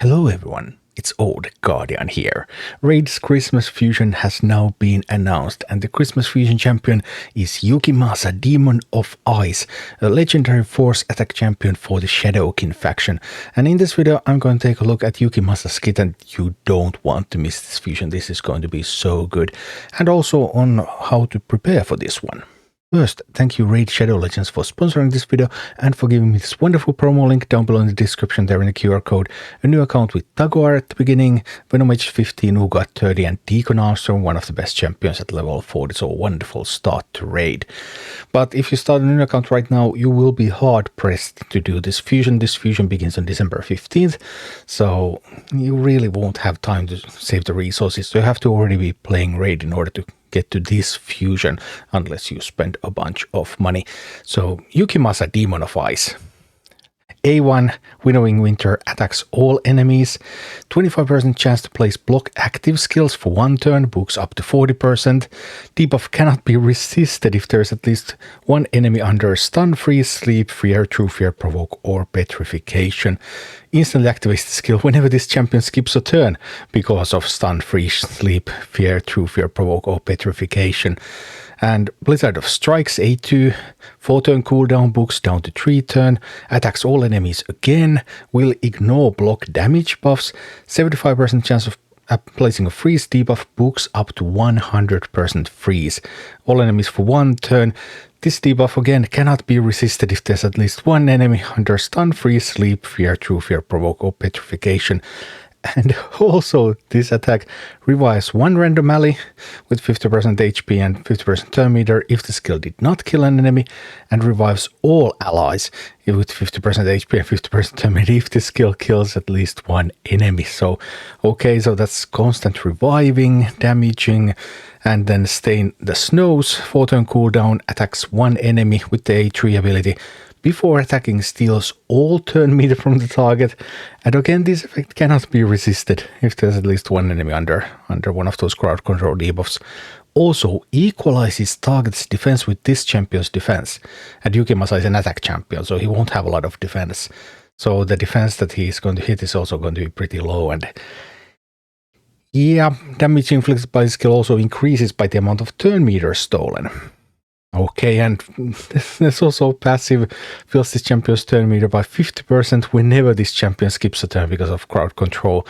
Hello everyone, it's Old Guardian here. Raid's Christmas Fusion has now been announced and the Christmas Fusion champion is Yukimasa, Demon of Ice, a legendary force attack champion for the DESERTQUEEN faction. And in this video I'm going to take a look at Yukimasa's kit, and you don't want to miss this fusion. This is going to be so good. And also on how to prepare for this one. First, thank you Raid Shadow Legends for sponsoring this video and for giving me this wonderful promo link down below in the description there in the QR code. A new account with Tagoar at the beginning, Venomage 15, Uugo at 30 and Deacon Armstrong, one of the best champions at level 40, so a wonderful start to Raid. But if you start a new account right now, you will be hard pressed to do this fusion. This fusion begins on December 15th, so you really won't have time to save the resources. So you have to already be playing Raid in order to get to this fusion unless you spend a bunch of money. So Yukimasa, Demon of Ice. A1, Winnowing Winter, attacks all enemies. 25% chance to place block active skills for 1 turn, books up to 40%. Debuff cannot be resisted if there is at least 1 enemy under stun, freeze, sleep, fear, true fear, provoke, or petrification. Instantly activates the skill whenever this champion skips a turn because of stun, freeze, sleep, fear, true fear, provoke, or petrification. And Blizzard of Strikes, A2, 4 turn cooldown, books down to 3 turn, attacks all enemies again, will ignore block damage buffs, 75% chance of placing a freeze debuff, books up to 100% freeze. All enemies for 1 turn. This debuff again cannot be resisted if there's at least 1 enemy under stun, freeze, sleep, fear, true fear, provoke, or petrification. And also this attack revives 1 random ally with 50% HP and 50% turn meter if the skill did not kill an enemy, and revives all allies with 50% HP and 50% turn meter if the skill kills at least 1 enemy. So okay, so that's constant reviving, damaging, and then Stain the Snows, 4 turn cooldown, attacks 1 enemy with the A3 ability. Before attacking, steals all turn meter from the target, and again this effect cannot be resisted if there's at least 1 enemy under one of those crowd control debuffs. Also equalizes target's defense with this champion's defense, and Yukimasa is an attack champion, so he won't have a lot of defense. So the defense that he is going to hit is also going to be pretty low, and yeah, damage inflicted by the skill also increases by the amount of turn meter stolen. Okay, and there's also passive, fills this champion's turn meter by 50% whenever this champion skips a turn because of crowd control.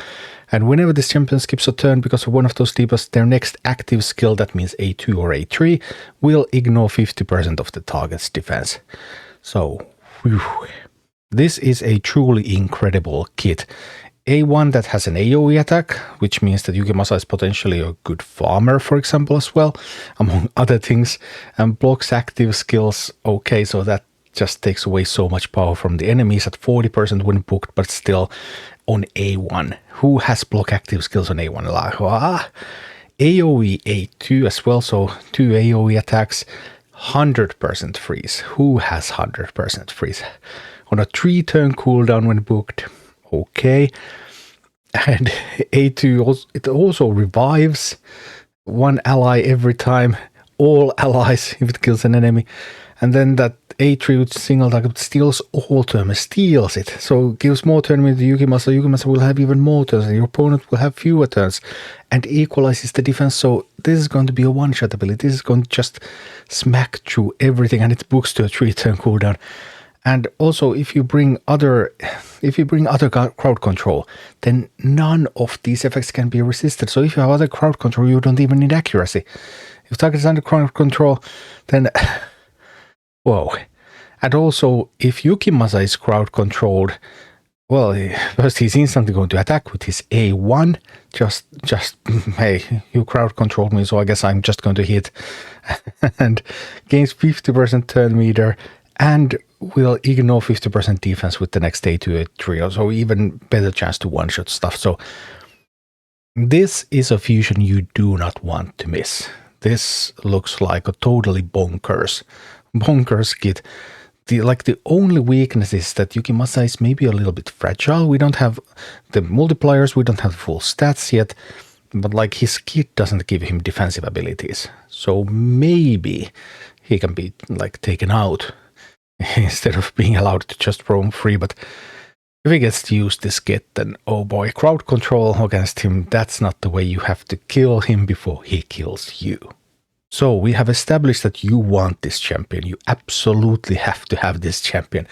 And whenever this champion skips a turn because of one of those debuffs, their next active skill, that means A2 or A3, will ignore 50% of the target's defense. So, whew. This is a truly incredible kit. A1 that has an AoE attack, which means that Yukimasa is potentially a good farmer, for example, as well, among other things, and blocks active skills. Okay, so that just takes away so much power from the enemies at 40% when booked, but still on A1. Who has block active skills on A1? AoE A2 as well, so 2 AoE attacks, 100% freeze. Who has 100% freeze? On a 3 turn cooldown when booked. Okay, and A2, it also revives 1 ally every time, all allies if it kills an enemy, and then that A3 with single target steals all turn, steals it, so gives more turn to Yukimasa. Yukimasa will have even more turns, and your opponent will have fewer turns, and equalizes the defense. So this is going to be a one-shot ability. This is going to just smack through everything, and it books to a 3 turn cooldown. And also, if you bring other crowd control, then none of these effects can be resisted. So if you have other crowd control, you don't even need accuracy. If target is under crowd control, then whoa. And also, if Yukimasa is crowd controlled, well, first he's instantly going to attack with his A1. Just hey, you crowd controlled me, so I guess I'm just going to hit, and gains 50% turn meter, and will ignore 50% defense with the next A2, A3, so even better chance to one-shot stuff. So this is a fusion you do not want to miss. This looks like a totally bonkers kit. The only weakness is that Yukimasa is maybe a little bit fragile. We don't have the multipliers, we don't have full stats yet, but like his kit doesn't give him defensive abilities. So maybe he can be like taken out instead of being allowed to just roam free, but If he gets to use this get, then oh boy, crowd control against him, that's not the way. You have to kill him before he kills you. So we have established that you want this champion. You absolutely have to have this champion.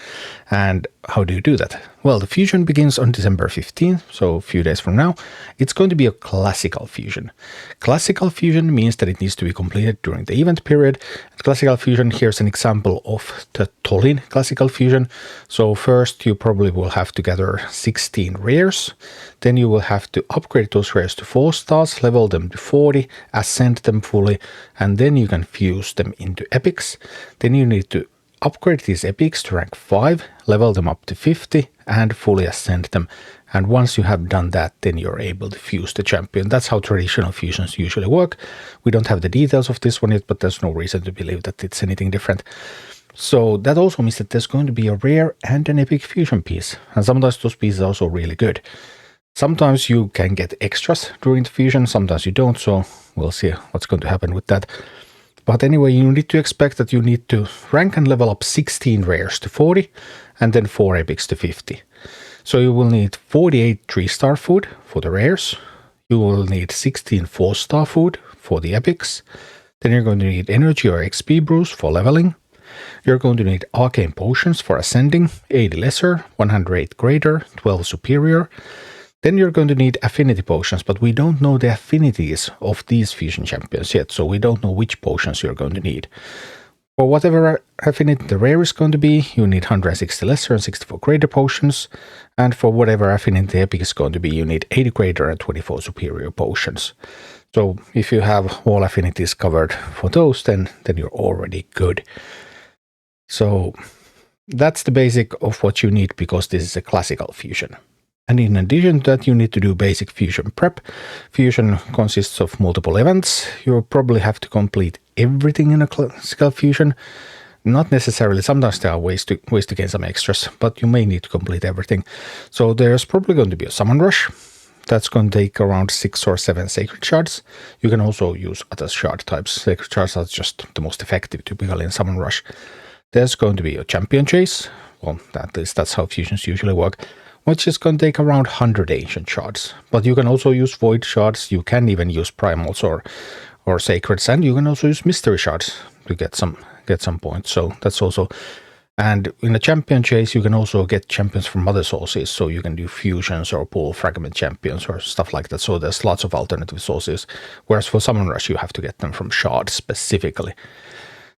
And how do you do that? Well, the fusion begins on December 15th, so a few days from now. It's going to be a classical fusion. Classical fusion means that it needs to be completed during the event period. Classical fusion, here's an example of the Tholin classical fusion. So first you probably will have to gather 16 rares. Then you will have to upgrade those rares to 4 stars, level them to 40, ascend them fully, and then you can fuse them into epics. Then you need to upgrade these epics to rank 5, level them up to 50, and fully ascend them. And once you have done that, then you're able to fuse the champion. That's how traditional fusions usually work. We don't have the details of this one yet, but there's no reason to believe that it's anything different. So that also means that there's going to be a rare and an epic fusion piece. And sometimes those pieces are also really good. Sometimes you can get extras during the fusion, sometimes you don't, so we'll see what's going to happen with that. But anyway, you need to expect that you need to rank and level up 16 rares to 40 and then 4 epics to 50. So you will need 48 3-star food for the rares. You will need 16 4-star food for the epics. Then you're going to need energy or XP brews for leveling. You're going to need arcane potions for ascending, 80 lesser, 108 greater, 12 superior. Then you're going to need affinity potions, but we don't know the affinities of these fusion champions yet, so we don't know which potions you're going to need. For whatever affinity the rare is going to be, you need 160 lesser and 64 greater potions, and for whatever affinity the epic is going to be, you need 80 greater and 24 superior potions. So if you have all affinities covered for those, then you're already good. So that's the basic of what you need, because this is a classical fusion. And in addition to that, you need to do basic fusion prep. Fusion consists of multiple events. You'll probably have to complete everything in a classical fusion. Not necessarily, sometimes there are ways to gain some extras, but you may need to complete everything. So there's probably going to be a summon rush. That's going to take around 6 or 7 sacred shards. You can also use other shard types. Sacred shards are just the most effective typically in summon rush. There's going to be a champion chase. Well, at least that's how fusions usually work, which is going to take around 100 ancient shards. But you can also use void shards, you can even use primals or sacreds, and you can also use mystery shards to get some points. So that's also, and in the champion chase you can also get champions from other sources, so you can do fusions or pull fragment champions or stuff like that. So there's lots of alternative sources, whereas for summon rush you have to get them from shards specifically.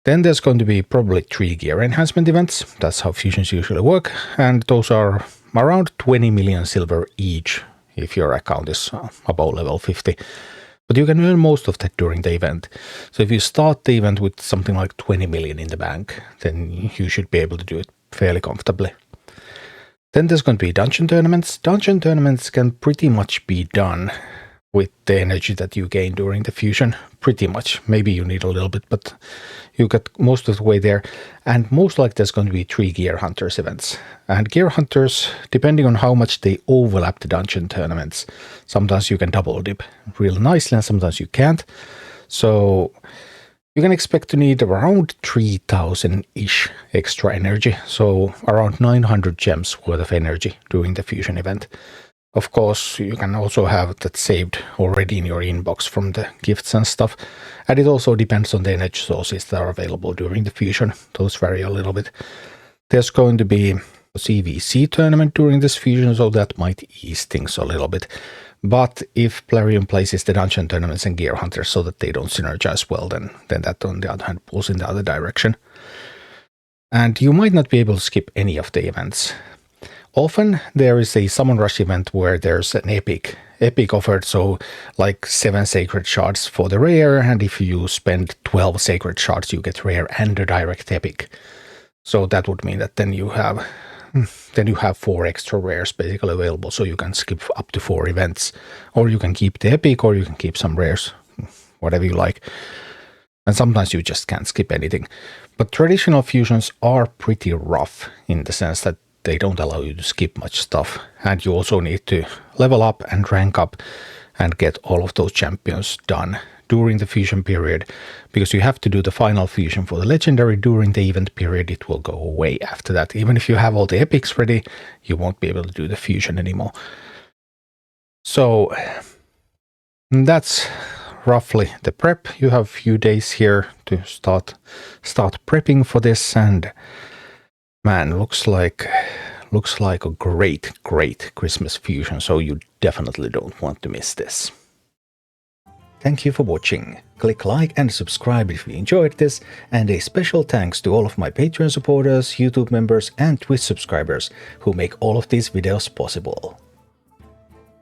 Then there's going to be probably 3 gear enhancement events. That's how fusions usually work, and those are around 20 million silver each if your account is above level 50. But you can earn most of that during the event. So if you start the event with something like 20 million in the bank, then you should be able to do it fairly comfortably. Then there's going to be dungeon tournaments. Dungeon tournaments can pretty much be done with the energy that you gain during the fusion. Pretty much. Maybe you need a little bit, but you get most of the way there. And most likely there's going to be 3 Gear Hunters events. And Gear Hunters, depending on how much they overlap the dungeon tournaments, sometimes you can double dip real nicely and sometimes you can't. So you can expect to need around 3,000-ish extra energy. So around 900 gems worth of energy during the fusion event. Of course, you can also have that saved already in your inbox from the gifts and stuff. And it also depends on the energy sources that are available during the fusion. Those vary a little bit. There's going to be a CVC tournament during this fusion, so that might ease things a little bit. But if Plarium places the dungeon tournaments and Gear Hunters so that they don't synergize well, then that on the other hand pulls in the other direction. And you might not be able to skip any of the events. Often there is a summon rush event where there's an epic offered, so like 7 sacred shards for the rare, and if you spend 12 sacred shards you get rare and a direct epic. So that would mean that then you have 4 extra rares basically available, so you can skip up to 4 events, or you can keep the epic, or you can keep some rares, whatever you like. And sometimes you just can't skip anything. But traditional fusions are pretty rough in the sense that they don't allow you to skip much stuff, and you also need to level up and rank up and get all of those champions done during the fusion period, because you have to do the final fusion for the legendary during the event period. It will go away after that. Even if you have all the epics ready, you won't be able to do the fusion anymore. So that's roughly the prep. You have a few days here to start prepping for this, and man, looks like a great Christmas fusion, so you definitely don't want to miss this. Thank you for watching. Click like and subscribe if you enjoyed this, and a special thanks to all of my Patreon supporters, YouTube members and Twitch subscribers who make all of these videos possible.